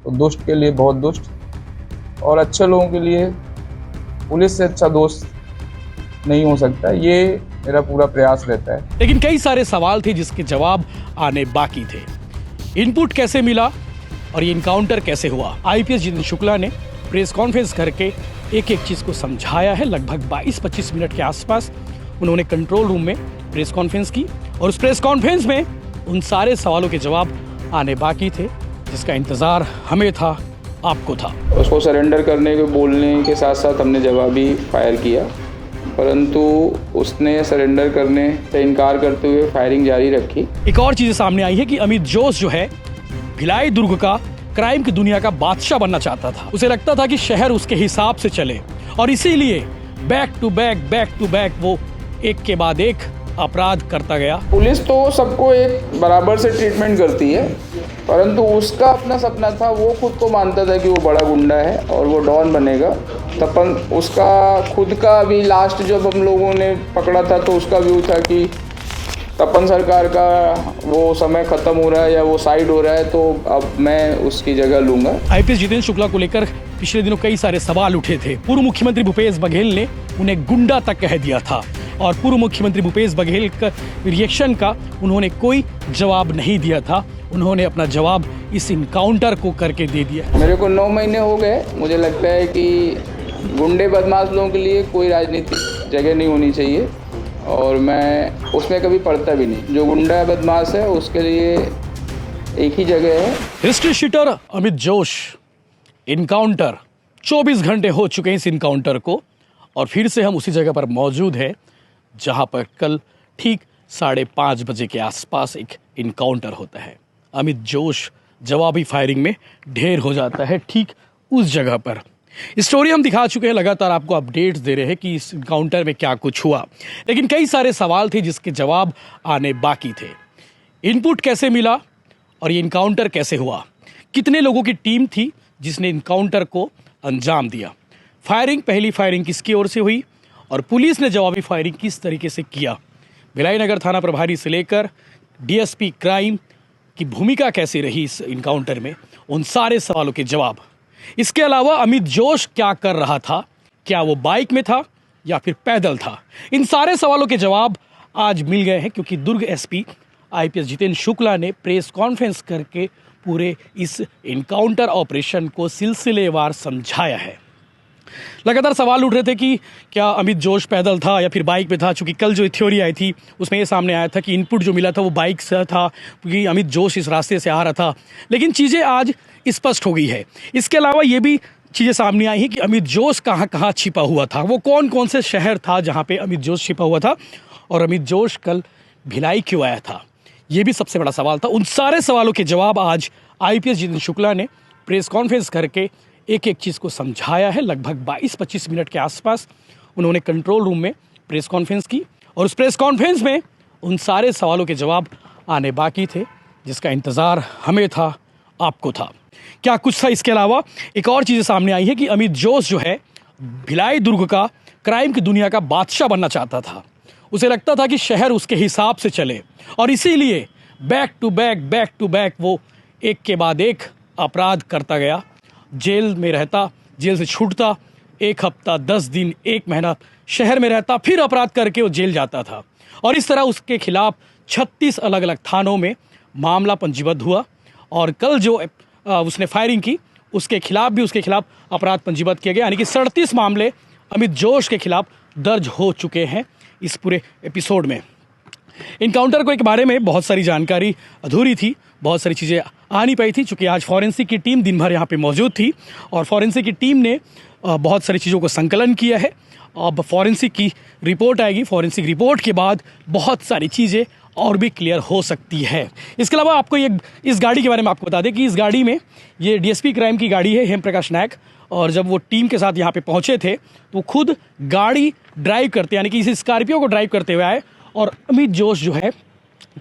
तो दुष्ट के लिए बहुत दुष्ट और अच्छे लोगों के लिए पुलिस से अच्छा दोस्त नहीं हो सकता। ये मेरा पूरा प्रयास रहता है। लेकिन कई सारे सवाल थे जिसके जवाब आने बाकी थे। इनपुट कैसे मिला और ये इनकाउंटर कैसे हुआ? आईपीएस जितेंद्र शुक्ला ने प्रेस कॉन्फ्रेंस करके एक एक चीज को समझाया है। लगभग 22-25 मिनट के आसपास उन्होंने कंट्रोल रूम में प्रेस कॉन्फ्रेंस की और उस प्रेस कॉन्फ्रेंस में उन सारे सवालों के जवाब आने बाकी थे जिसका इंतजार हमें था, आपको था। उसको सरेंडर करने के बोलने के साथ साथ हमने जवाबी फायर किया, परंतु उसने सरेंडर करने से इनकार करते हुए फायरिंग जारी रखी। एक और चीज सामने आई है कि अमित जोश जो है भिलाई दुर्ग का क्राइम की दुनिया का बादशाह बनना चाहता था। उसे लगता था कि शहर उसके हिसाब से चले और इसीलिए बैक टू बैक वो एक के बाद एक अपराध करता गया। पुलिस तो सबको एक बराबर से ट्रीटमेंट करती है, परंतु उसका अपना सपना था, वो खुद को मानता था कि वो बड़ा गुंडा है और वो डॉन बनेगा। तपन उसका खुद का भी लास्ट जब हम लोगों ने पकड़ा था तो उसका व्यू था कि तपन सरकार का वो समय खत्म हो रहा है या वो साइड हो रहा है, तो अब मैं उसकी जगह लूंगा। आईपीएस जितेंद्र शुक्ला को लेकर पिछले दिनों कई सारे सवाल उठे थे। पूर्व मुख्यमंत्री भूपेश बघेल ने उन्हें गुंडा तक कह दिया था और पूर्व मुख्यमंत्री भूपेश बघेल का रिएक्शन का उन्होंने कोई जवाब नहीं दिया था। उन्होंने अपना जवाब इस इनकाउंटर को करके दे दिया। मेरे को 9 महीने हो गए। मुझे लगता है कि गुंडे बदमाश लोगों के लिए कोई राजनीतिक जगह नहीं होनी चाहिए और मैं उसमें कभी पढ़ता भी नहीं। जो गुंडा बदमाश है उसके लिए एक ही जगह है। हिस्ट्री शीटर अमित जोश इनकाउंटर 24 घंटे हो चुके हैं इस इनकाउंटर को और फिर से हम उसी जगह पर मौजूद हैं जहां पर कल ठीक 5:30 बजे के आसपास एक इनकाउंटर होता है। अमित जोश जवाबी फायरिंग में ढेर हो जाता है ठीक उस जगह पर। स्टोरी हम दिखा चुके हैं, लगातार आपको अपडेट्स दे रहे हैं कि इस इनकाउंटर में क्या कुछ हुआ, लेकिन कई सारे सवाल थे जिसके जवाब आने बाकी थे। इनपुट कैसे मिला और ये इनकाउंटर कैसे हुआ? कितने लोगों की टीम थी जिसने इनकाउंटर को अंजाम दिया? पहली फायरिंग किसकी ओर से हुई और पुलिस ने जवाबी फायरिंग किस तरीके से किया? भिलाई नगर थाना प्रभारी से लेकर डीएसपी क्राइम की भूमिका कैसे रही इस इनकाउंटर में, उन सारे सवालों के जवाब। इसके अलावा अमित जोश क्या कर रहा था, क्या वो बाइक में था या फिर पैदल था? इन सारे सवालों के जवाब आज मिल गए हैं क्योंकि दुर्ग एसपी आईपीएस जितेंद्र शुक्ला ने प्रेस कॉन्फ्रेंस करके पूरे इस इनकाउंटर ऑपरेशन को सिलसिलेवार समझाया है। लगातार सवाल उठ रहे थे कि क्या अमित जोश पैदल था या फिर बाइक पे था, क्योंकि कल जो थ्योरी आई थी उसमें ये सामने आया था कि इनपुट जो मिला था वो बाइक से था क्योंकि अमित जोश इस रास्ते से आ रहा था। लेकिन चीज़ें आज स्पष्ट हो गई है। इसके अलावा ये भी चीज़ें सामने आई हैं कि अमित जोश कहाँ कहाँ छिपा हुआ था, वो कौन कौन से शहर था जहाँ पे अमित जोश छिपा हुआ था और अमित जोश कल भिलाई क्यों आया था, ये भी सबसे बड़ा सवाल था। उन सारे सवालों के जवाब आज आईपीएस जितेंद्र शुक्ला ने प्रेस कॉन्फ्रेंस करके एक एक चीज़ को समझाया है। लगभग 22-25 मिनट के आसपास उन्होंने कंट्रोल रूम में प्रेस कॉन्फ्रेंस की और उस प्रेस कॉन्फ्रेंस में उन सारे सवालों के जवाब आने बाकी थे जिसका इंतज़ार हमें था, आपको था। क्या कुछ था? इसके अलावा एक और चीज़ सामने आई है कि अमित जोश जो है भिलाई दुर्ग का क्राइम की दुनिया का बादशाह बनना चाहता था। उसे लगता था कि शहर उसके हिसाब से चले और इसीलिए बैक टू बैक वो एक के बाद एक अपराध करता गया। जेल में रहता, जेल से छूटता, 1 हफ्ता, 10 दिन, 1 महीना शहर में रहता, फिर अपराध करके वो जेल जाता था और इस तरह उसके खिलाफ 36 अलग अलग थानों में मामला पंजीबद्ध हुआ और कल जो उसने फायरिंग की उसके खिलाफ अपराध पंजीबद्ध किया गया, यानी कि 37 मामले अमित जोश के खिलाफ दर्ज हो चुके हैं इस पूरे एपिसोड में। इनकाउंटर के बारे में बहुत सारी जानकारी अधूरी थी, बहुत सारी चीज़ें आ नहीं पाई थी चूँकि आज फॉरेंसिक की टीम दिन भर यहाँ पे मौजूद थी और फॉरेंसिक की टीम ने बहुत सारी चीज़ों को संकलन किया है। अब फॉरेंसिक की रिपोर्ट आएगी, फॉरेंसिक रिपोर्ट के बाद बहुत सारी चीज़ें और भी क्लियर हो सकती है। इसके अलावा आपको ये इस गाड़ी के बारे में आपको बता दें कि इस गाड़ी में ये डीएसपी क्राइम की गाड़ी है, हेम प्रकाश नायक, और जब वो टीम के साथ यहाँ पे पहुँचे थे तो खुद गाड़ी ड्राइव करते, यानी कि इस स्कॉर्पियो को ड्राइव करते हुए आए और अमित जोश जो है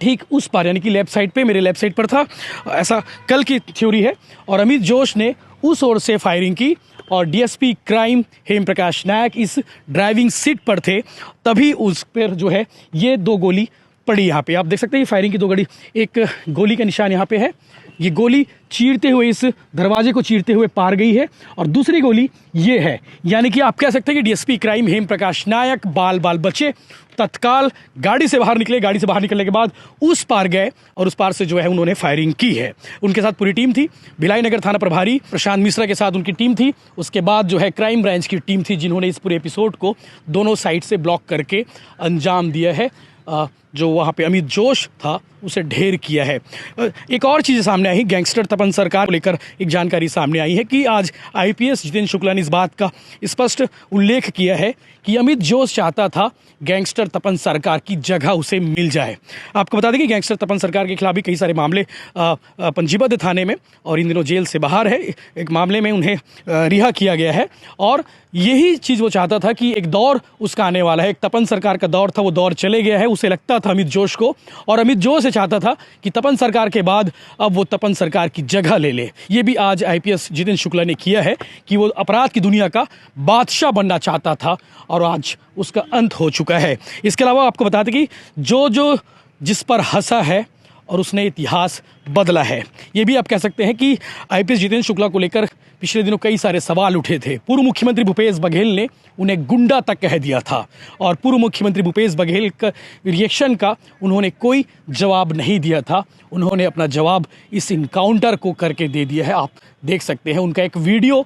ठीक उस पार, यानी कि लेफ्ट साइड पे, मेरे लेफ्ट साइड पर था, ऐसा कल की थ्योरी है, और अमित जोश ने उस ओर से फायरिंग की और डीएसपी क्राइम हेम प्रकाश नायक इस ड्राइविंग सीट पर थे, तभी उस पर जो है ये 2 गोली पड़ी। यहाँ पे आप देख सकते हैं ये फायरिंग की 2 गोली, एक गोली का निशान यहाँ पे है, ये गोली चीरते हुए इस दरवाजे को चीरते हुए पार गई है और दूसरी गोली ये है। यानी कि आप कह सकते हैं कि डीएसपी क्राइम हेम प्रकाश नायक बाल बाल बचे, तत्काल गाड़ी से बाहर निकले, गाड़ी से बाहर निकलने के बाद उस पार गए और उस पार से जो है उन्होंने फायरिंग की है। उनके साथ पूरी टीम थी, भिलाई नगर थाना प्रभारी प्रशांत मिश्रा के साथ उनकी टीम थी, उसके बाद जो है क्राइम ब्रांच की टीम थी जिन्होंने इस पूरे एपिसोड को दोनों साइड से ब्लॉक करके अंजाम दिया है। जो वहाँ पे अमित जोश था उसे ढेर किया है। एक और चीज़ सामने आई, गैंगस्टर तपन सरकार को लेकर एक जानकारी सामने आई है कि आज आईपीएस जितेंद्र शुक्ला ने इस बात का स्पष्ट उल्लेख किया है कि अमित जोश चाहता था गैंगस्टर तपन सरकार की जगह उसे मिल जाए। आपको बता दें कि गैंगस्टर तपन सरकार के खिलाफ भी कई सारे मामले पंजीबद्ध थाने में और इन दिनों जेल से बाहर है। एक मामले में उन्हें रिहा किया गया है और यही चीज़ वो चाहता था कि एक दौर उसका आने वाला है। एक तपन सरकार का दौर था, वो दौर चले गया है, उसे लगता था अमित जोश को, और अमित जोश चाहता था कि तपन सरकार के बाद अब वो तपन सरकार की जगह ले ले। ये भी आज आईपीएस जितेंद्र शुक्ला ने किया है कि वो अपराध की दुनिया का बादशाह बनना चाहता था और आज उसका अंत हो चुका है। इसके अलावा आपको बता दें कि जो जिस पर हंसा है और उसने इतिहास बदला है। ये भी आप कह सकते हैं कि आईपीएस जितेंद्र शुक्ला को लेकर पिछले दिनों कई सारे सवाल उठे थे। पूर्व मुख्यमंत्री भूपेश बघेल ने उन्हें गुंडा तक कह दिया था और पूर्व मुख्यमंत्री भूपेश बघेल का रिएक्शन का उन्होंने कोई जवाब नहीं दिया था। उन्होंने अपना जवाब इस इनकाउंटर को करके दे दिया है। आप देख सकते हैं उनका एक वीडियो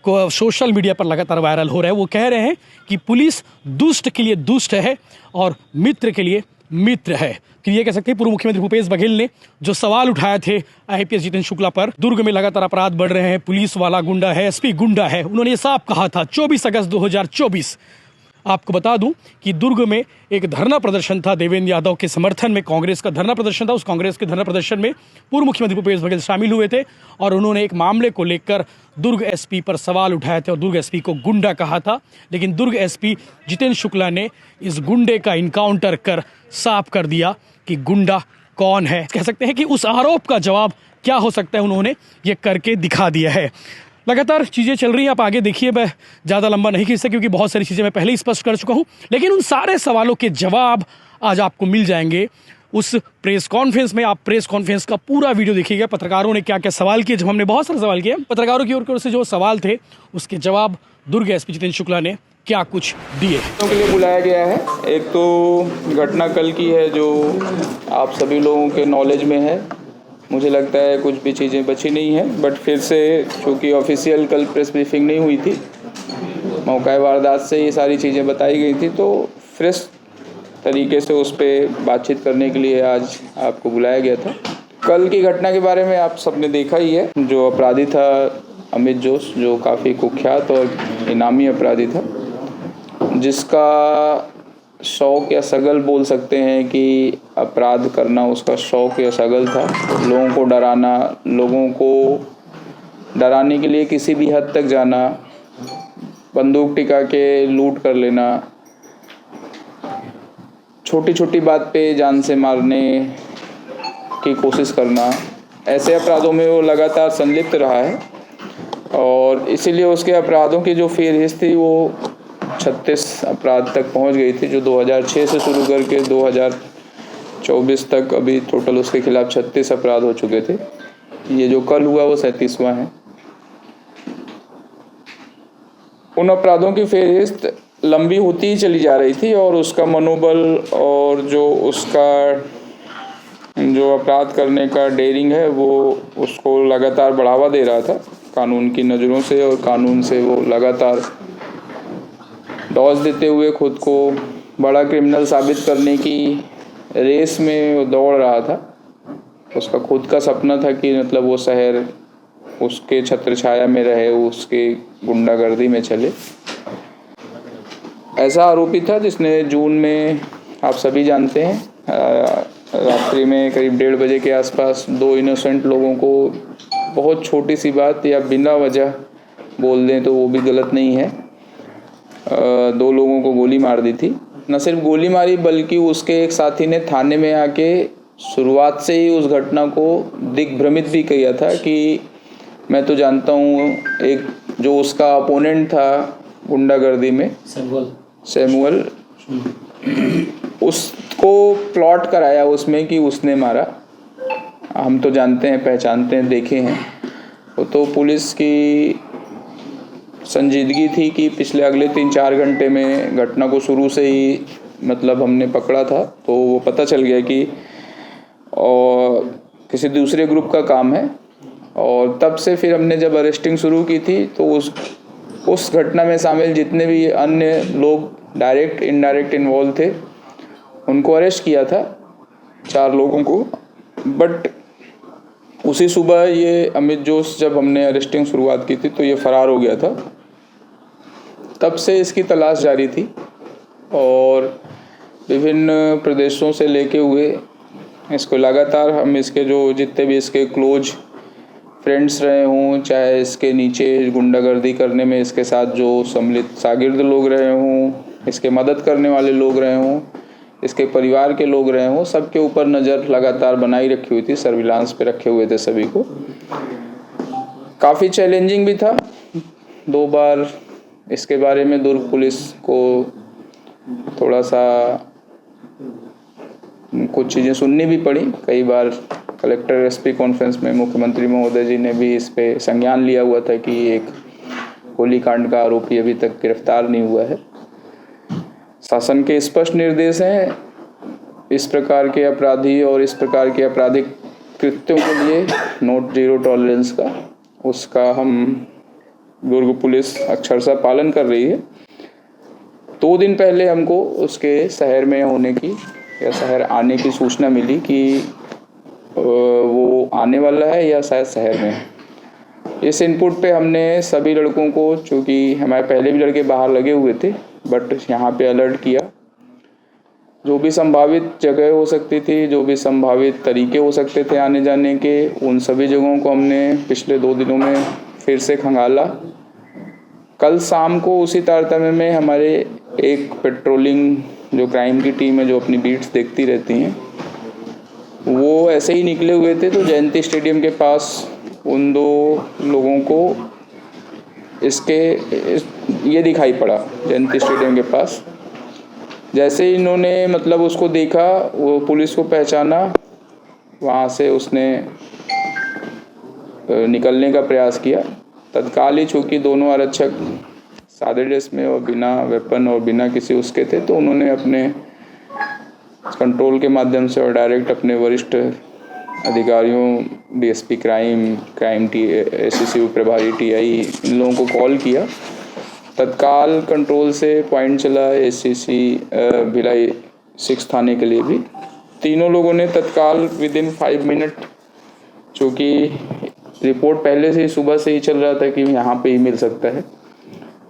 को सोशल मीडिया पर लगातार वायरल हो रहा है। वो कह रहे हैं कि पुलिस दुष्ट के लिए दुष्ट है और मित्र के लिए मित्र है। कि ये कह सकते हैं पूर्व मुख्यमंत्री भूपेश बघेल ने जो सवाल उठाए थे आईपीएस जितेंद्र शुक्ला पर, दुर्ग में लगातार अपराध बढ़ रहे हैं, पुलिस वाला गुंडा है, एसपी गुंडा है, उन्होंने ये साफ कहा था 24 अगस्त 2024। आपको बता दूं कि दुर्ग में एक धरना प्रदर्शन था देवेंद्र यादव के समर्थन में, कांग्रेस का धरना प्रदर्शन था। उस कांग्रेस के धरना प्रदर्शन में पूर्व मुख्यमंत्री भूपेश बघेल शामिल हुए थे और उन्होंने एक मामले को लेकर दुर्ग एसपी पर सवाल उठाए थे और दुर्ग एसपी को गुंडा कहा था। लेकिन दुर्ग एसपी जितेंद्र शुक्ला ने इस गुंडे का इनकाउंटर कर साफ कर दिया कि गुंडा कौन है। कह सकते हैं कि उस आरोप का जवाब क्या हो सकता है उन्होंने ये करके दिखा दिया है। लगातार चीज़ें चल रही हैं, आप आगे देखिए। मैं ज़्यादा लंबा नहीं खींच सकता क्योंकि बहुत सारी चीज़ें मैं पहले ही स्पष्ट कर चुका हूँ, लेकिन उन सारे सवालों के जवाब आज आपको मिल जाएंगे उस प्रेस कॉन्फ्रेंस में। आप प्रेस कॉन्फ्रेंस का पूरा वीडियो देखिएगा, पत्रकारों ने क्या क्या सवाल किए। जब हमने बहुत सारे सवाल किए, पत्रकारों की ओर से जो सवाल थे उसके जवाब दुर्ग एसपी जितेंद्र शुक्ला ने क्या कुछ दिए। के लिए बुलाया गया है। एक तो घटना कल की है जो आप सभी लोगों के नॉलेज में है। मुझे लगता है कुछ भी चीज़ें बची नहीं हैं, बट फिर से चूँकि ऑफिशियल कल प्रेस ब्रीफिंग नहीं हुई थी, मौका वारदात से ये सारी चीज़ें बताई गई थी, तो फ्रेश तरीके से उस पर बातचीत करने के लिए आज आपको बुलाया गया था। कल की घटना के बारे में आप सबने देखा ही है। जो अपराधी था अमित जोश, जो काफ़ी कुख्यात और इनामी अपराधी था, जिसका शौक़ या सगल बोल सकते हैं कि अपराध करना उसका शौक़ या सगल था। लोगों को डराना, लोगों को डराने के लिए किसी भी हद तक जाना, बंदूक टिका के लूट कर लेना, छोटी छोटी बात पे जान से मारने की कोशिश करना, ऐसे अपराधों में वो लगातार संलिप्त रहा है। और इसीलिए उसके अपराधों की जो फहरिस्त थी वो 36 अपराध तक पहुंच गई थी, जो 2006 से शुरू करके 2024 तक अभी टोटल उसके खिलाफ 36 अपराध हो चुके थे। ये जो कल हुआ वो 37वां है। उन अपराधों की फहरिस्त लंबी होती ही चली जा रही थी और उसका मनोबल और जो उसका जो अपराध करने का डेयरिंग है वो उसको लगातार बढ़ावा दे रहा था कानून की नज़रों से, और कानून से वो लगातार डॉज देते हुए खुद को बड़ा क्रिमिनल साबित करने की रेस में वो दौड़ रहा था। उसका खुद का सपना था कि मतलब वो शहर उसके छत्र छाया में रहे, उसके गुंडागर्दी में चले। ऐसा आरोपी था जिसने जून में, आप सभी जानते हैं, रात्रि में करीब 1:30 बजे के आसपास 2 इनोसेंट लोगों को बहुत छोटी सी बात या बिना वजह बोल दें तो वो भी गलत नहीं है, 2 लोगों को गोली मार दी थी। न सिर्फ गोली मारी बल्कि उसके एक साथी ने थाने में आके शुरुआत से ही उस घटना को दिग्भ्रमित भी किया था कि मैं तो जानता हूँ। एक जो उसका अपोनेंट था गुंडागर्दी में, सैमुअल, उसको प्लॉट कराया उसमें कि उसने मारा। हम तो जानते हैं, पहचानते हैं, देखे हैं। वो तो पुलिस की संजीदगी थी कि पिछले अगले 3-4 घंटे में घटना को शुरू से ही मतलब हमने पकड़ा था, तो वो पता चल गया कि और किसी दूसरे ग्रुप का काम है। और तब से फिर हमने जब अरेस्टिंग शुरू की थी तो उस घटना में शामिल जितने भी अन्य लोग डायरेक्ट इनडायरेक्ट इन्वॉल्व थे उनको अरेस्ट किया था, 4 लोगों को। बट उसी सुबह ये अमित जोश जब हमने अरेस्टिंग शुरुआत की थी तो ये फ़रार हो गया था। तब से इसकी तलाश जारी थी और विभिन्न प्रदेशों से लेके हुए इसको लगातार हम इसके जो जितने भी इसके क्लोज फ्रेंड्स रहे हों, चाहे इसके नीचे गुंडागर्दी करने में इसके साथ जो सम्मिलित शागिर्द लोग रहे हों, इसके मदद करने वाले लोग रहे हों, इसके परिवार के लोग रहे हों, सबके ऊपर नज़र लगातार बनाई रखी हुई थी, सर्विलांस पे रखे हुए थे सभी को। काफ़ी चैलेंजिंग भी था। 2 बार इसके बारे में दुर्ग पुलिस को थोड़ा सा कुछ चीज़ें सुननी भी पड़ी। कई बार कलेक्टर एसपी कॉन्फ्रेंस में मुख्यमंत्री महोदय जी ने भी इस पे संज्ञान लिया हुआ था कि एक गोलीकांड का आरोपी अभी तक गिरफ्तार नहीं हुआ है। शासन के स्पष्ट निर्देश हैं इस प्रकार के अपराधी और इस प्रकार के आपराधिक कृत्यों के लिए नोट जीरो टॉलरेंस का, उसका हम दुर्ग पुलिस अक्षरशः पालन कर रही है। 2 दिन पहले हमको उसके शहर में होने की या शहर आने की सूचना मिली कि वो आने वाला है या शायद शहर में है। इस इनपुट पे हमने सभी लड़कों को, चूँकि हमारे पहले भी लड़के बाहर लगे हुए थे, बट यहाँ पे अलर्ट किया। जो भी संभावित जगह हो सकती थी, जो भी संभावित तरीके हो सकते थे आने जाने के, उन सभी जगहों को हमने पिछले 2 दिनों में फिर से खंगाला। कल शाम को उसी तारतम्य में हमारे एक पेट्रोलिंग जो क्राइम की टीम है, जो अपनी बीट्स देखती रहती हैं, वो ऐसे ही निकले हुए थे। तो जयंती स्टेडियम के पास उन 2 लोगों को ये दिखाई पड़ा जयंती स्टेडियम के पास। जैसे ही इन्होंने मतलब उसको देखा, वो पुलिस को पहचाना, वहाँ से उसने निकलने का प्रयास किया। तत्काल ही चूँकि दोनों आरक्षक सादे ड्रेस में और बिना वेपन और बिना किसी उसके थे, तो उन्होंने अपने कंट्रोल के माध्यम से और डायरेक्ट अपने वरिष्ठ अधिकारियों, डीएसपी क्राइम एसीसी प्रभारी टीआई, इन लोगों को कॉल किया। तत्काल कंट्रोल से पॉइंट चला एसीसी भिलाई 6 थाने के लिए भी। तीनों लोगों ने तत्काल विदिन 5 मिनट, चूँकि रिपोर्ट पहले से ही सुबह से ही चल रहा था कि यहाँ पे ही मिल सकता है,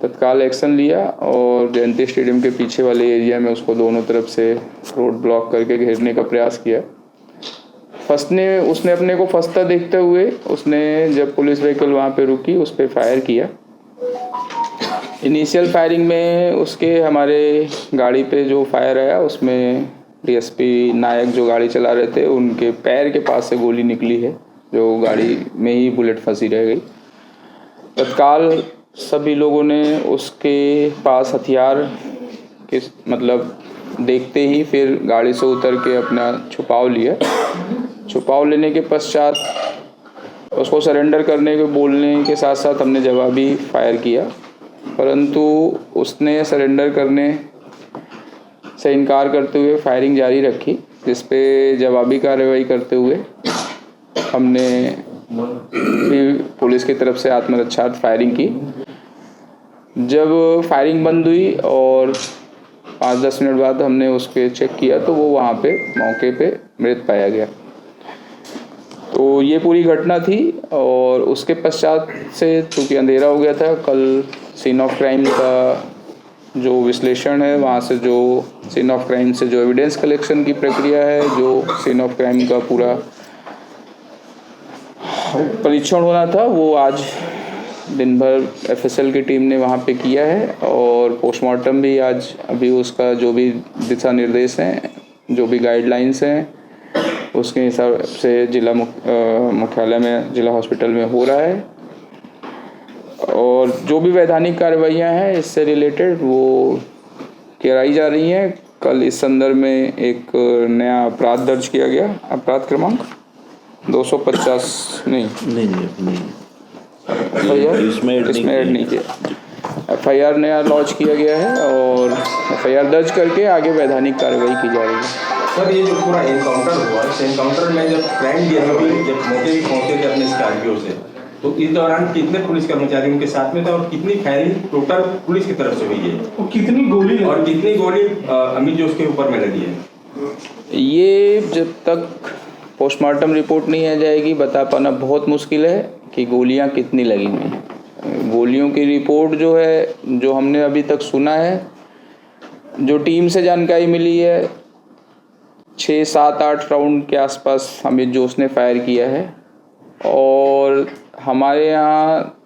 तत्काल एक्शन लिया और जयंती स्टेडियम के पीछे वाले एरिया में उसको दोनों तरफ से रोड ब्लॉक करके घेरने का प्रयास किया। उसने अपने को फंसता देखते हुए उसने जब पुलिस व्हीकल वहाँ पे रुकी, उस पर फायर किया। इनिशियल फायरिंग में उसके हमारे गाड़ी पे जो फायर आया, उसमें डीएसपी नायक जो गाड़ी चला रहे थे, उनके पैर के पास से गोली निकली है, जो गाड़ी में ही बुलेट फंसी रह गई। तत्काल सभी लोगों ने उसके पास हथियार के मतलब देखते ही फिर गाड़ी से उतर के अपना छुपाव लिया। छुपाव लेने के पश्चात उसको सरेंडर करने के बोलने के साथ साथ हमने जवाबी फायर किया, परंतु उसने सरेंडर करने से इनकार करते हुए फायरिंग जारी रखी, जिस पे जवाबी कार्रवाई करते हुए हमने भी पुलिस की तरफ से आत्मरक्षार्थ फायरिंग की। जब फायरिंग बंद हुई और 5-10 मिनट बाद हमने उसके चेक किया तो वो वहाँ पे मौके पे मृत पाया गया। तो ये पूरी घटना थी और उसके पश्चात से चूँकि अंधेरा हो गया था, कल सीन ऑफ क्राइम का जो विश्लेषण है, वहाँ से जो सीन ऑफ क्राइम से जो एविडेंस कलेक्शन की प्रक्रिया है, जो सीन ऑफ क्राइम का पूरा परीक्षण होना था, वो आज दिन भर एफएसएल की टीम ने वहाँ पे किया है और पोस्टमार्टम भी आज अभी उसका जो भी दिशा निर्देश हैं, जो भी गाइडलाइंस हैं, उसके हिसाब से जिला मुख्यालय में, जिला हॉस्पिटल में हो रहा है। और जो भी वैधानिक कार्रवाइयाँ हैं इससे रिलेटेड वो कराई जा रही हैं। कल इस संदर्भ में एक नया अपराध दर्ज किया गया, अपराध क्रमांक 250 नहीं नहीं FIR इसमें ऐड नहीं किया। FIR नया लॉन्च किया गया है और FIR दर्ज करके आगे वैधानिक कार्रवाई की जा रही है। सर ये जो पूरा एनकाउंटर हुआ इस एनकाउंटर में जब क्राइम डीएसपी जब मौके पे पहुंचे थे अपने स्कॉर्पियो से, तो इस दौरान कितने पुलिस कर्मचारी उनके साथ में थे और कितनी फायरिंग टोटल पुलिस की तरफ से हुई है और कितनी गोली अमित जोश के ऊपर में लगी है? ये जब तक पोस्टमार्टम रिपोर्ट नहीं आ जाएगी बता पाना बहुत मुश्किल है कि गोलियां कितनी लगी हुई हैं। गोलियों की रिपोर्ट जो है, जो हमने अभी तक सुना है, जो टीम से जानकारी मिली है, 6, 7, 8 राउंड के आसपास अमित जोश ने फायर किया है और हमारे यहाँ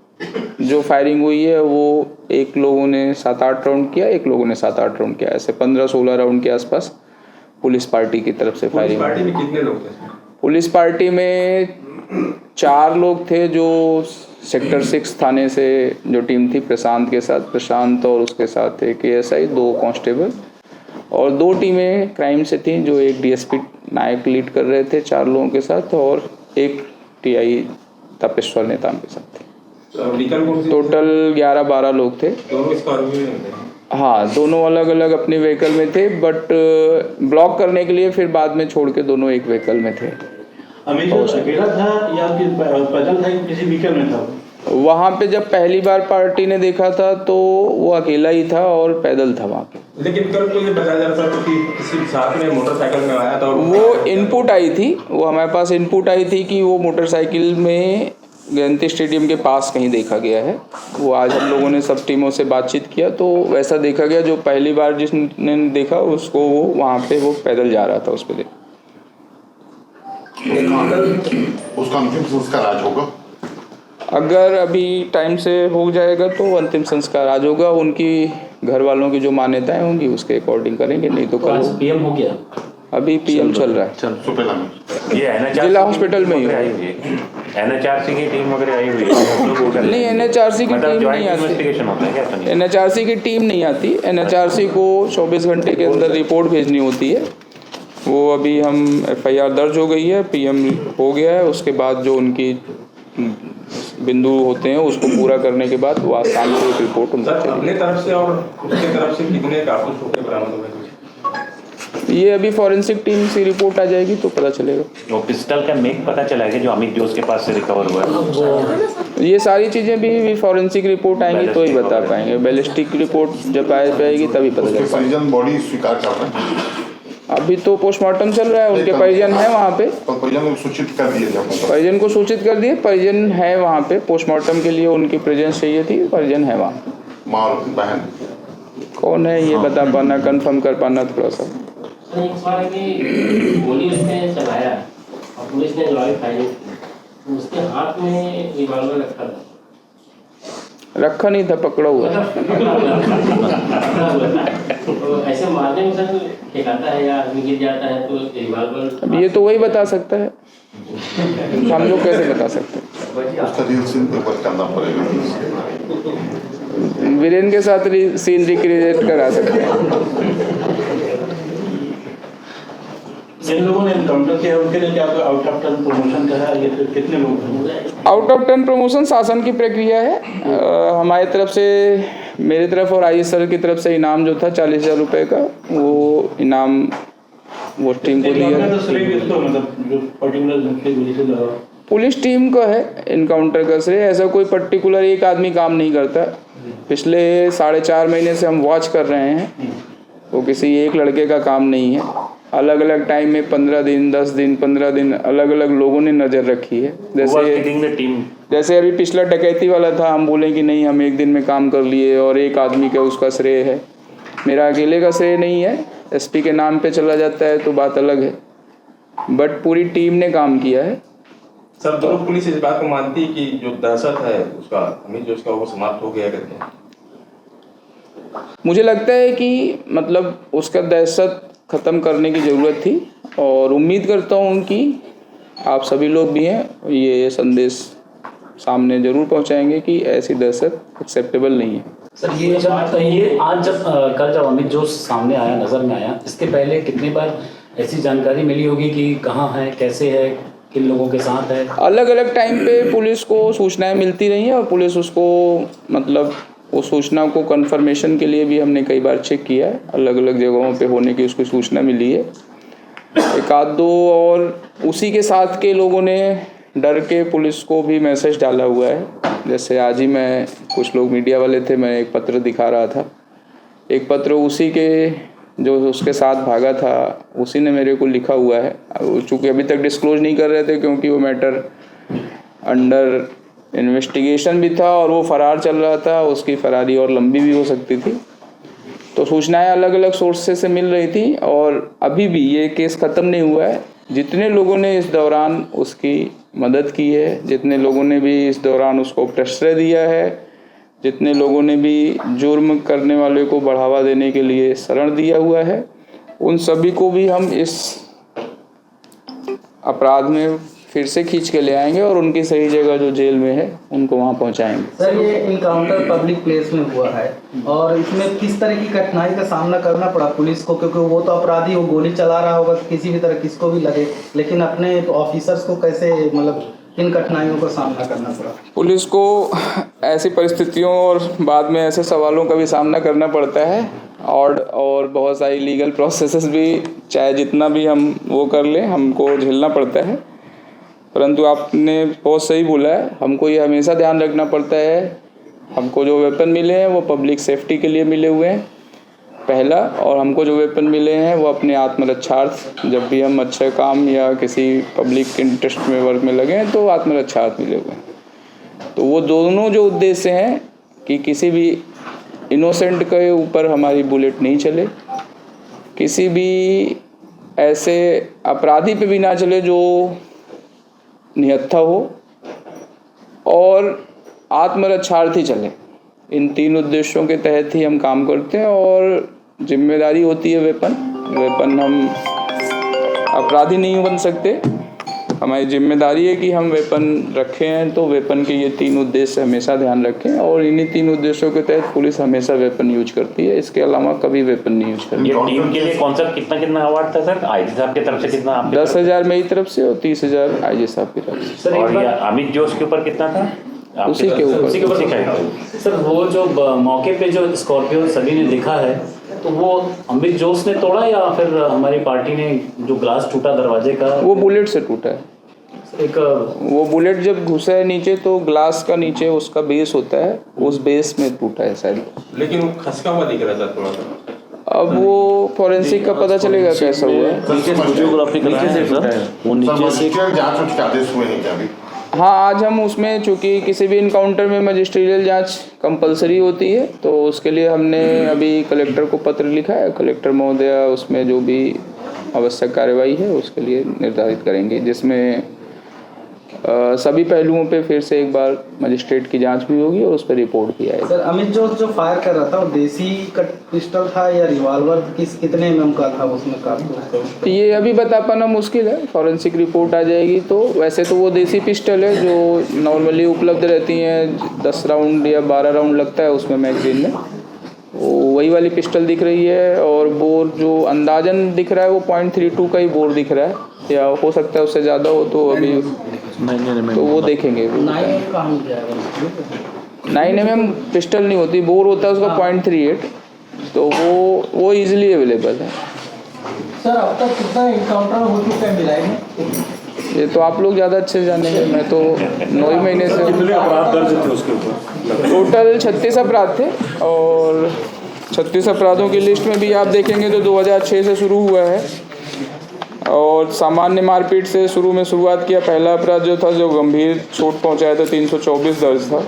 जो फायरिंग हुई है वो एक लोगों ने 7-8 राउंड किया, एक लोगों ने 7-8 राउंड किया, ऐसे 15-16 राउंड के आसपास पुलिस पार्टी की तरफ से फायरिंग। पार्टी में कितने लोग थे? पुलिस पार्टी में 4 लोग थे जो सेक्टर 6 थाने से जो टीम थी प्रशांत के साथ, प्रशांत और उसके साथ एक ASI, 2 कांस्टेबल और 2 टीमें क्राइम से थी जो एक DSP नायक लीड कर रहे थे 4 लोगों के साथ और एक TI तपेश्वर नेताम के साथ थे। टोटल 11-12 लोग थे। दोनों स्कॉर्पियो में थे? हाँ, दोनों अलग अलग अपने व्हीकल में थे, बट ब्लॉक करने के लिए फिर बाद में छोड़ के दोनों एक व्हीकल में थे। अमित जोश अकेला था या पैदल था, किसी व्हीकल में था? वहाँ पे जब पहली बार पार्टी ने देखा था तो वो अकेला ही था और पैदल था वहाँ पे। लेकिन कल तो ये बताया जा रहा था कि किसी साथ में मोटरसाइकिल में आया था और वो इनपुट आई थी, वो हमारे पास इनपुट आई थी कि वो मोटरसाइकिल में जयंती स्टेडियम के पास कहीं देखा गया है। वो आज हम लोगों ने सब टीमों से बातचीत किया तो वैसा देखा गया, जो पहली बार जिसने देखा उसको वो वहाँ पे वो पैदल जा रहा था उस पर। उसका अंतिम संस्कार आज होगा? अगर अभी टाइम से हो जाएगा तो अंतिम संस्कार आज होगा। उनकी घर वालों की जो मान्यताएं होंगी उसके अकॉर्डिंग करेंगे, नहीं तो कल PM हो गया। अभी PM चल रहा है सुपेला में। ये NHRC जिला हॉस्पिटल में ही आई हुई है। NHRC की टीम वगैरह आई हुई है? नहीं, NHRC की टीम नहीं आती। इन्वेस्टिगेशन होता है क्या? NHRC की टीम नहीं आती। NHRC को 24 घंटे के अंदर रिपोर्ट भेजनी होती है। वो अभी हम FIR दर्ज हो गई है, PM हो गया है, उसके बाद जो उनकी बिंदु होते हैं उसको पूरा करने के बाद वो आसाम से एक रिपोर्ट उनका अपने तरफ से और उसके तरफ से कितने कारतूस होकर बरामद हुए? ये अभी फॉरेंसिक टीम से रिपोर्ट आ जाएगी तो पता चलेगा। वो पिस्टल का मेक पता चला है कि जो अमित जोश के पास से रिकवर हुआ है? ये सारी चीज़ें भी फॉरेंसिक रिपोर्ट आएंगी तो ही बता पाएंगे। बैलिस्टिक रिपोर्ट जब आएगी तभी पता उसके चल पाएगा। परिजन बॉडी स्वीकार कर रहे हैं? अभी तो पोस्टमार्टम चल रहा है, उनके परिजन है वहाँ पे। और परिजन को सूचित कर दिए जब परिजन को सूचित कर दिए, परिजन है वहाँ पे। पोस्टमार्टम के लिए उनकी प्रेजेंस चाहिए थी, परिजन है वहाँ। माँ और बहन कौन है ये बता पाना, कंफर्म कर पाना थोड़ा सा। एक सवाल है कि गोली उसने चलाया और पुलिस ने जवाबी फायरिंग की, तो उसके हाथ में रिवॉल्वर रखा था? रखा नहीं था, पकड़ा हुआ था। तो ऐसे मारने में सर ठेकाता है या आदमी गिर जाता है तो रिवॉल्वर? अब ये तो वही बता सकता है, हम लोग कैसे बता सकते हैं। उसका रियल सीन पेपर करना पड़ेगा। वीरेन के साथ सीन रिक्रिएट करा सकते हैं। जिन लोगों ने एनकाउंटर किया उनके लिए क्या आउट ऑफ टर्न प्रमोशन का है? ये कितने लोग हैं? आउट ऑफ टर्न प्रमोशन शासन की प्रक्रिया है। हमारी तरफ से, मेरी तरफ और IS सर की तरफ से इनाम जो था 40,000 रुपये का, वो इनाम वो टीम को दिया। पुलिस टीम का है इनकाउंटर का श्रेय। ऐसा कोई पर्टिकुलर एक आदमी काम नहीं करता। पिछले 4.5 महीने से हम वॉच कर रहे हैं, वो किसी एक लड़के का काम नहीं है। अलग अलग टाइम में 15 दिन, 10 दिन, 15 दिन अलग अलग लोगों ने नज़र रखी है। जैसे अभी पिछला डकैती वाला था, हम बोले कि नहीं हम एक दिन में काम कर लिए और एक आदमी का उसका श्रेय है। मेरा अकेले का श्रेय नहीं है। SP के नाम पे चला जाता है तो बात अलग है, बट पूरी टीम ने काम किया है। सर, दोनों पुलिस इस बात को मानती है कि जो दहशत है उसका अमित जोश का वो समाप्त हो गया करके? मुझे लगता है कि मतलब उसका दहशत ख़त्म करने की ज़रूरत थी और उम्मीद करता हूँ कि आप सभी लोग भी हैं ये संदेश सामने ज़रूर पहुँचाएंगे कि ऐसी दहशत एक्सेप्टेबल नहीं है। सर ये आज जब कल जब अमित जोश सामने आया, नज़र में आया, इसके पहले कितनी बार ऐसी जानकारी मिली होगी कि कहाँ है, कैसे है, किन लोगों के साथ है? अलग अलग टाइम पे पुलिस को सूचनाएं मिलती रही हैं और पुलिस उसको मतलब उस सूचना को कंफर्मेशन के लिए भी हमने कई बार चेक किया है। अलग अलग जगहों पे होने की उसको सूचना मिली है। एक आध दो और उसी के साथ के लोगों ने डर के पुलिस को भी मैसेज डाला हुआ है। जैसे आज ही मैं कुछ लोग मीडिया वाले थे, मैं एक पत्र दिखा रहा था, एक पत्र उसी के जो उसके साथ भागा था उसी ने मेरे को लिखा हुआ है। चूँकि अभी तक डिस्क्लोज नहीं कर रहे थे क्योंकि वो मैटर अंडर इन्वेस्टिगेशन भी था और वो फरार चल रहा था, उसकी फरारी और लंबी भी हो सकती थी। तो सूचनाएं अलग अलग सोर्सेस से मिल रही थी और अभी भी ये केस ख़त्म नहीं हुआ है। जितने लोगों ने इस दौरान उसकी मदद की है, जितने लोगों ने भी इस दौरान उसको प्रश्रय दिया है, जितने लोगों ने भी जुर्म करने वाले को बढ़ावा देने के लिए शरण दिया हुआ है, उन सभी को भी हम इस अपराध में फिर से खींच के ले आएंगे और उनकी सही जगह जो जेल में है उनको वहाँ पहुँचाएंगे। सर, ये इनकाउंटर पब्लिक प्लेस में हुआ है और इसमें किस तरह की कठिनाई का सामना करना पड़ा पुलिस को? क्योंकि वो तो अपराधी, वो गोली चला रहा होगा किसी भी तरह किसको भी लगे, लेकिन अपने ऑफिसर्स को कैसे मतलब किन कठिनाइयों का सामना करना पड़ा? पुलिस को ऐसी परिस्थितियों और बाद में ऐसे सवालों का भी सामना करना पड़ता है और बहुत सारी लीगल प्रोसेसेस भी, चाहे जितना भी हम वो कर लें, हमको झेलना पड़ता है। परंतु आपने बहुत सही बोला है, हमको ये हमेशा ध्यान रखना पड़ता है, हमको जो वेपन मिले हैं वो पब्लिक सेफ्टी के लिए मिले हुए हैं पहला, और हमको जो वेपन मिले हैं वो अपने आत्मरक्षार्थ, जब भी हम अच्छे काम या किसी पब्लिक इंटरेस्ट में वर्क में लगे हैं तो आत्मरक्षार्थ मिले हुए हैं। तो वो दोनों जो उद्देश्य हैं कि किसी भी इनोसेंट के ऊपर हमारी बुलेट नहीं चले, किसी भी ऐसे अपराधी पे भी ना चले जो निहत्था हो, और आत्मरक्षार्थ ही चले। इन तीन उद्देश्यों के तहत ही हम काम करते हैं और जिम्मेदारी होती है वेपन हम अपराधी नहीं बन सकते, हमारी जिम्मेदारी है कि हम वेपन रखे हैं तो वेपन के ये तीन उद्देश्य हमेशा ध्यान रखें और इन्हीं तीन उद्देश्यों के तहत पुलिस हमेशा वेपन यूज करती है। इसके अलावा कभी वेपन नहीं यूज करती। ये टीम के लिए कौन सा कितना अवार्ड था सर? आईजी साहब की तरफ से कितना? 10,000 मेरी तरफ से और 30,000 आईजी साहब की तरफ से। और ये अमित जोश के ऊपर कितना था? उसी के ऊपर। सर, वो जो मौके पे जो स्कॉर्पियो सभी ने देखा है तो वो अमित जोश ने तोड़ा या फिर हमारी पार्टी ने जो ग्लास टूटा दरवाजे का? वो बुलेट से टूटा है। वो बुलेट जब घुसा है नीचे तो ग्लास का नीचे उसका बेस होता है, उस बेस में टूटा है शायद। लेकिन वो खसका हुआ दिख रहा था थोड़ा सा। अब वो फॉरेंसिक का पता चलेगा कैसा हुआ है। वीडियोग्राफी कराया है सर, वो नीचे से जांच उच के आदेश हुए हैं क्या अभी? हाँ, आज हम उसमें, चूँकि किसी भी इनकाउंटर में मजिस्ट्रियल जांच कंपलसरी होती है तो उसके लिए हमने अभी कलेक्टर को पत्र लिखा है। कलेक्टर महोदय उसमें जो भी आवश्यक कार्रवाई है उसके लिए निर्धारित करेंगे, जिसमें सभी पहलुओं पे फिर से एक बार मजिस्ट्रेट की जांच भी होगी और उस पर रिपोर्ट भी आएगी। सर, अमित जोश जो फायर कर रहा था वो देसी कट पिस्टल था या रिवॉल्वर, कितने एमएम का था उसमें कारतूस? ये अभी बता पाना मुश्किल है, फॉरेंसिक रिपोर्ट आ जाएगी तो। वैसे तो वो देसी पिस्टल है जो नॉर्मली उपलब्ध रहती हैं, 10 राउंड या 12 राउंड लगता है उसमें मैगजीन में, वो वही वाली पिस्टल दिख रही है। और बोर जो अंदाजन दिख रहा है वो 0.32 का ही बोर दिख रहा है, या हो सकता है उससे ज़्यादा हो तो अभी नहीं तो वो देखेंगे। 9mm पिस्टल नहीं होती, बोर होता है उसका 0.38, तो वो इजीली अवेलेबल है। सर, अब तक कितना इनकाउंटर हो चुका है भिलाई में? ये तो आप लोग ज़्यादा अच्छे से जानेंगे, मैं तो 9 ही महीने से। कितने अपराध दर्ज थे उसके ऊपर? टोटल 36 अपराध थे और 36 अपराधों की लिस्ट में भी आप देखेंगे तो 2006 से शुरू हुआ है और सामान्य मारपीट से शुरू में शुरुआत किया। पहला अपराध जो था, जो गंभीर चोट पहुंचाया था, 324 दर्ज था।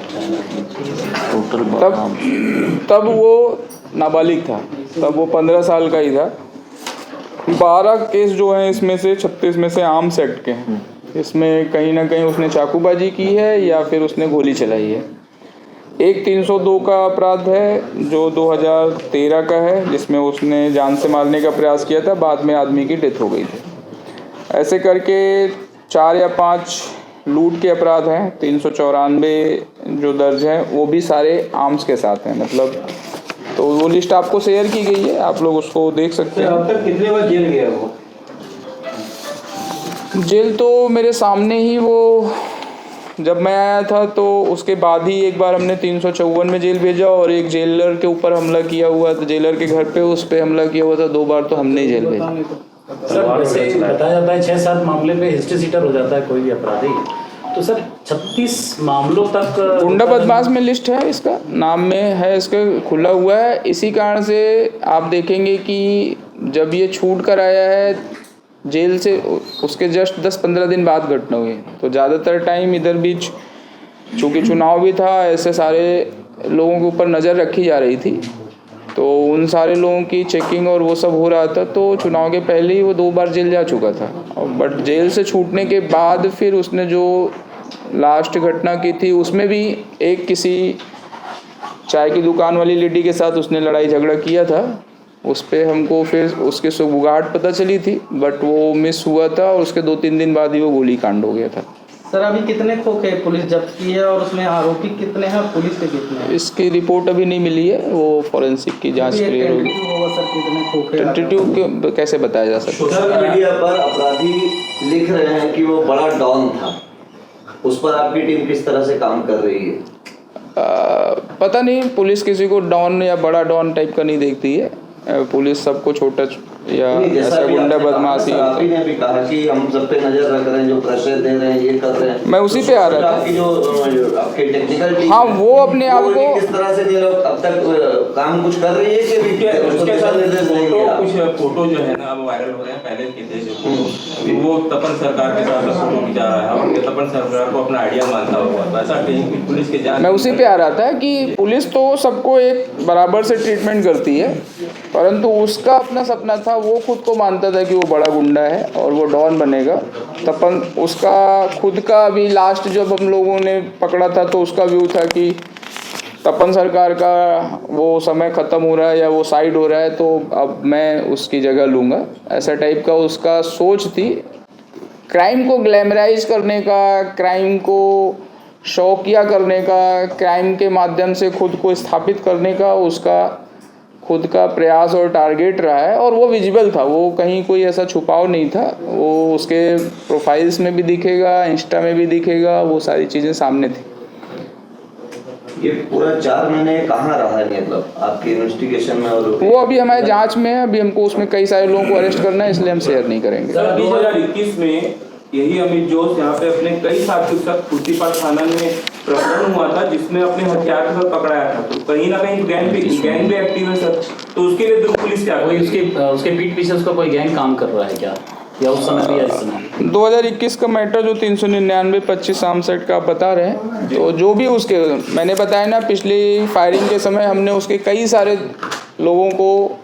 तब वो नाबालिग था, तब वो 15 साल का ही था। 12 केस जो हैं इसमें से 36 में से आर्म्स एक्ट के हैं। इसमें कहीं ना कहीं उसने चाकूबाजी की है या फिर उसने गोली चलाई है। एक 302 का अपराध है जो 2013 का है, जिसमें उसने जान से मारने का प्रयास किया था, बाद में आदमी की डेथ हो गई थी। ऐसे करके 4 या 5 लूट के अपराध हैं। 394 जो दर्ज हैं वो भी सारे आर्म्स के साथ हैं, मतलब तो वो लिस्ट आपको शेयर की गई है, आप लोग उसको देख सकते हैं। अब तक कितने बार जेल गया वो? जेल तो मेरे सामने ही, वो जब मैं आया था तो उसके बाद ही एक बार हमने 354 में जेल भेजा और एक जेलर के ऊपर हमला किया हुआ था, जेलर के घर पे उस पे हमला किया हुआ था। 2 बार तो हमने ही जेल भेजा। सर वैसे बताया जाता है 6-7 मामले पे हिस्ट्री सीटर हो जाता है कोई भी अपराधी, तो सर 36 मामलों तक गुंडा बदमाश में लिस्ट है, इसका नाम में है, इसका खुला हुआ है। इसी कारण से आप देखेंगे कि जब ये छूट कर आया है जेल से, उसके जस्ट 10-15 दिन बाद घटना हुई, तो ज़्यादातर टाइम इधर बीच चूँकि चुनाव भी था, ऐसे सारे लोगों के ऊपर नज़र रखी जा रही थी, तो उन सारे लोगों की चेकिंग और वो सब हो रहा था। तो चुनाव के पहले ही वो 2 बार जेल जा चुका था, और बट जेल से छूटने के बाद फिर उसने जो लास्ट घटना की थी उसमें भी एक किसी चाय की दुकान वाली लेडी के साथ उसने लड़ाई झगड़ा किया था। उस पर हमको फिर उसके सुबुगाहट पता चली थी, बट वो मिस हुआ था और उसके 2-3 दिन बाद ही वो गोली कांड हो गया था। सर अभी कितने खोखे पुलिस जब्त की है और उसमें आरोपी कितने हैं, पुलिस के कितने हैं? इसकी रिपोर्ट अभी नहीं मिली है, वो फॉरेंसिक की जांच क्लियर होगी। सर कितने खोखे? टेंटेटिव कैसे बताया जा सकता है? सोशल मीडिया पर अपराधी लिख रहे हैं कि वो बड़ा डॉन था, उस पर आपकी टीम किस तरह से काम कर रही है? पता नहीं, पुलिस किसी को डॉन या बड़ा डॉन टाइप का नहीं देखती है। पुलिस सबको छोटा या ऐसा गुंडा बदमाशी। आपने ने भी कहा कि हम सब पे नजर रख रहे हैं, जो प्रेशर दे रहे हैं, ये कर रहे हैं। मैं उसी पे आ रहा था। आपकी जो आपके टेक्निकल टीम, हाँ, वो अपने आप को किस तरह से ये लोग अब तक काम कुछ कर रही है कि उसके साथ कुछ फोटो जो है ना अब वायरल हो रहे हैं, पहले के थे जो फोटो, वो तपन सरकार के साथ फोटो खिंचा रहा है और तपन सरकार को अपना आइडिया मानता होगा, वैसा कहीं पुलिस के जांच। मैं उसी पे आ रहा था कि पुलिस तो सबको एक बराबर से ट्रीटमेंट करती है, परंतु उसका अपना सपना था, वो खुद को मानता था कि वो बड़ा गुंडा है और वो डॉन बनेगा। तपन उसका खुद का भी लास्ट जब हम लोगों ने पकड़ा था तो उसका व्यू था कि तपन सरकार का वो समय ख़त्म हो रहा है या वो साइड हो रहा है, तो अब मैं उसकी जगह लूँगा, ऐसा टाइप का उसका सोच थी। क्राइम को ग्लैमराइज करने का, क्राइम को शौकिया करने का, क्राइम के माध्यम से खुद को स्थापित करने का उसका खुद का प्रयास और टारगेट रहा है, और वो विजिबल था, वो कहीं कोई ऐसा छुपाव नहीं था, वो उसके प्रोफाइल्स में भी दिखेगा, इंस्टा में भी दिखेगा, वो सारी चीज़ें सामने थी। ये पूरा 4 महीने कहाँ रहा है, मतलब आपकी इन्वेस्टिगेशन में? और वो अभी हमारे जांच में है, अभी हमको उसमें कई सारे लोगों को अरेस्ट करना है, इसलिए हम शेयर नहीं करेंगे। सर 2021 में यही अमित जोश यहाँ पे अपने कई साथियों के साथ खुर्सीपार थाना में प्रकरण हुआ था जिसमें अपने हथियार के साथ पकड़ाया था, तो कहीं ना कहीं गैंग भी एक्टिव है सर, तो उसके लिए दुर्ग पुलिस क्या कोई उसके पीठ पीछे उसका कोई गैंग काम कर रहा है क्या, या उस समय भी या इस समय? 2021 का मैटर जो 399-25-67 का आप बता रहे हैं, तो जो भी उसके मैंने बताया ना, पिछली फायरिंग के समय हमने उसके कई सारे लोगों को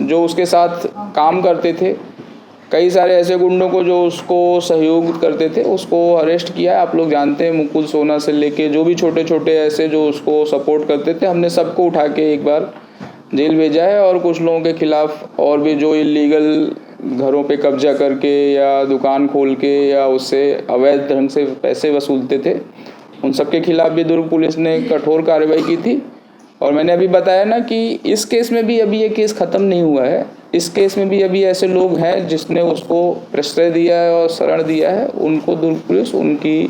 जो उसके साथ काम करते थे, कई सारे ऐसे गुंडों को जो उसको सहयोग करते थे, उसको अरेस्ट किया है। आप लोग जानते हैं मुकुल सोना से लेके जो भी छोटे छोटे ऐसे जो उसको सपोर्ट करते थे, हमने सबको उठा के एक बार जेल भेजा है, और कुछ लोगों के खिलाफ और भी जो इलीगल घरों पे कब्जा करके या दुकान खोल के या उससे अवैध ढंग से पैसे वसूलते थे, उन सब के खिलाफ भी दुर्ग पुलिस ने कठोर कार्रवाई की थी। और मैंने अभी बताया ना कि इस केस में भी अभी ये केस ख़त्म नहीं हुआ है, इस केस में भी अभी ऐसे लोग हैं जिसने उसको प्रश्रय दिया है और शरण दिया है, उनको दुर्ग पुलिस उनकी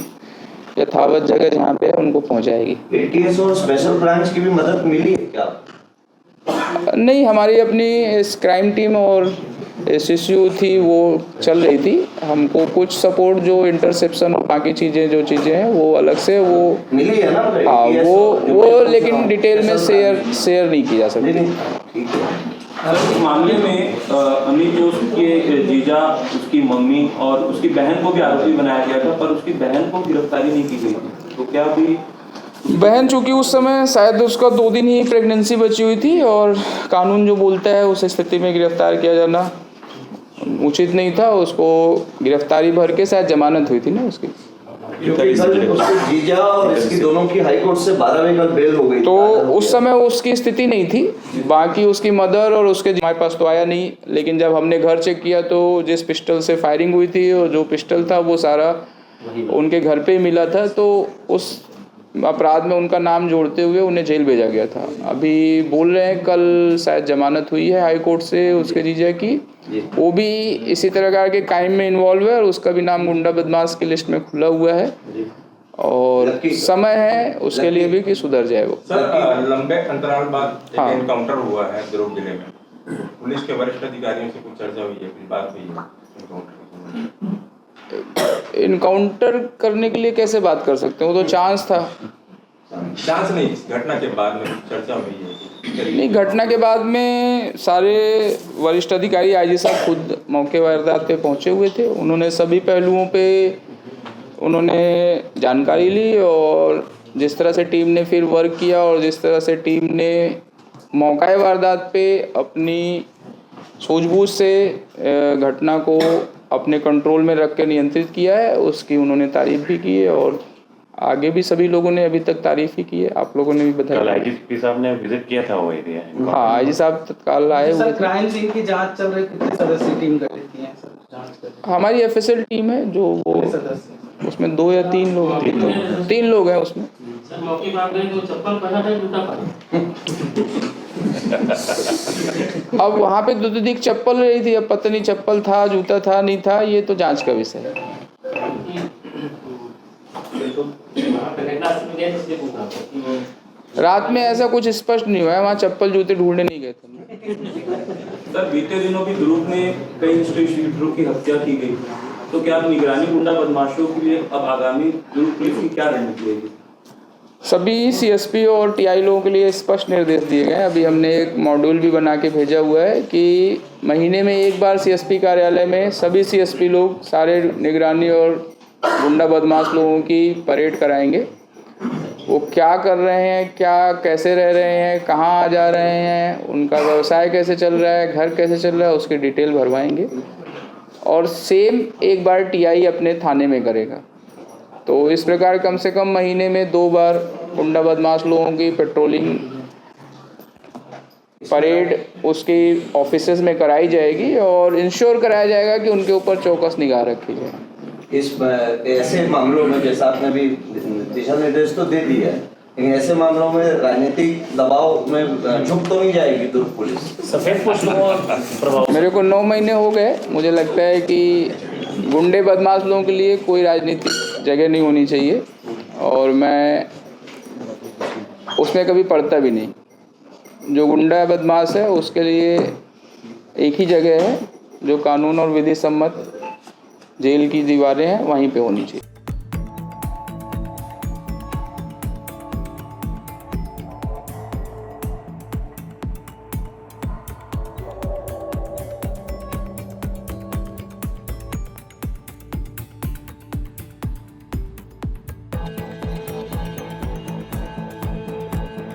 यथावत जगह जहाँ पे है उनको पहुँचाएगी। एटीएस और स्पेशल ब्रांच की भी मदद मिली है क्या? नहीं, हमारी अपनी इस क्राइम टीम और एसएसयू थी वो चल रही थी, हमको कुछ सपोर्ट जो इंटरसेप्शन और बाकी चीज़ें जो चीज़ें हैं वो अलग से वो मिली है ना? हाँ, वो लेकिन डिटेल में शेयर नहीं की जा सकती। ठीक है। इस मामले में अमित जोश के जीजा, उसकी मम्मी और उसकी बहन को भी आरोपी बनाया गया था, पर उसकी बहन को गिरफ्तारी नहीं की गई थी, तो क्या अभी बहन चूँकि उस समय शायद उसका 2 दिन ही प्रेगनेंसी बची हुई थी, और कानून जो बोलता है उस स्थिति में गिरफ्तार किया जाना उचित नहीं था, उसको गिरफ्तारी भर के शायद जमानत हुई थी ना उसकी, उसके जीजा और इसकी दोनों की हाई कोर्ट से 12 में कल बेल हो गई, तो उस समय उसकी स्थिति नहीं थी। बाकी उसकी मदर और उसके हमारे पास तो आया नहीं, लेकिन जब हमने घर चेक किया तो जिस पिस्टल से फायरिंग हुई थी और जो पिस्टल था वो सारा उनके घर पे ही मिला था, तो उस अपराध में उनका नाम जोड़ते हुए उन्हें जेल भेजा गया था। अभी बोल रहे हैं कल शायद जमानत हुई है हाई कोर्ट से उसके जीजा की, वो भी इसी तरह के क्राइम में इन्वॉल्व है और उसका भी नाम गुंडा बदमाश की लिस्ट में खुला हुआ है और समय है उसके लिए भी कि सुधर जाए वो। सर लंबे अंतराल बाद हाँ। एनकाउंटर हुआ है दुर्ग जिले में, पुलिस के वरिष्ठ अधिकारियों से कुछ चर्चा हुई है, कुछ बात हुई है? इनकाउंटर करने के लिए कैसे बात कर सकते हैं, वो तो चांस था। चांस नहीं, घटना के बाद में कुछ चर्चा हुई है? नहीं, घटना के बाद में सारे वरिष्ठ अधिकारी आईजी साहब खुद मौके वारदात पे पहुंचे हुए थे। उन्होंने सभी पहलुओं पे उन्होंने जानकारी ली और जिस तरह से टीम ने फिर वर्क किया और जिस तरह से टीम ने मौका वारदात पे अपनी सूझबूझ से घटना को अपने कंट्रोल में रख के नियंत्रित किया है, उसकी उन्होंने तारीफ भी की है और आगे भी सभी लोगों ने अभी तक तारीफ ही की है। आप लोगों ने भी बताया। आईजीपी साहब ने विजिट किया था वो एरिया। हाँ, आईजी साहब तत्काल आए हुए सर थे। क्राइम सीन की जांच चल रही, कितने सदस्यीय टीम गठित की है सर जांच कर रही हमारी एफएसएल टीम है जो वो है? सदस्य उसमें 2 या 3 लोग हैं, 3 लोग हैं उसमें। सर मौके पर आप गए तो चप्पल पहना था जूता पहना? अब वहाँ पे दुधिक चप्पल रही थी, अब पता नहीं चप्पल था जूता था नहीं था, ये तो जांच का विषय है। रात में ऐसा कुछ स्पष्ट नहीं हुआ है, वहाँ चप्पल जूते ढूंढने नहीं गए थे। सर बीते दिनों भी दुर्ग में कई स्ट्रीट शूटरों की हत्या की गई, तो क्या निगरानी गुंडा बदमाशों के लिए अब आगामी दुर्ग पुलिस की क्या रणनीति रहेगी? सभी सीएसपी और टीआई लोगों के लिए स्पष्ट निर्देश दिए गए हैं। अभी हमने एक मॉड्यूल भी बना के भेजा हुआ है कि महीने में एक बार सीएसपी कार्यालय में सभी सीएसपी लोग सारे निगरानी और गुंडा बदमाश लोगों की परेड कराएंगे। वो क्या कर रहे हैं, क्या कैसे रह रहे हैं, कहाँ आ जा रहे हैं, उनका व्यवसाय कैसे चल रहा है, घर कैसे चल रहा है, उसकी डिटेल भरवाएंगे और सेम एक बार टीआई अपने थाने में करेगा। तो इस प्रकार कम से कम महीने में 2 बार गुंडा बदमाश लोगों की पेट्रोलिंग परेड उसकी ऑफिसेज में कराई जाएगी और इंश्योर कराया जाएगा कि उनके ऊपर चौकस निगाह रखी जाए। इस ऐसे मामलों में जैसा आपने भी दिशा निर्देश तो दे दिया है, लेकिन ऐसे मामलों में राजनीतिक दबाव में झुक तो नहीं जाएगी दुर्ग पुलिस? सफेद पोस्ट लोगों का प्रभाव। मेरे को 9 महीने हो गए, मुझे लगता है कि गुंडे बदमाश लोगों के लिए कोई राजनीतिक जगह नहीं होनी चाहिए और मैं उसमें कभी पढ़ता भी नहीं। जो गुंडा बदमाश है उसके लिए एक ही जगह है जो कानून और विधि सम्मत जेल की दीवारें हैं, वहीं पे होनी चाहिए।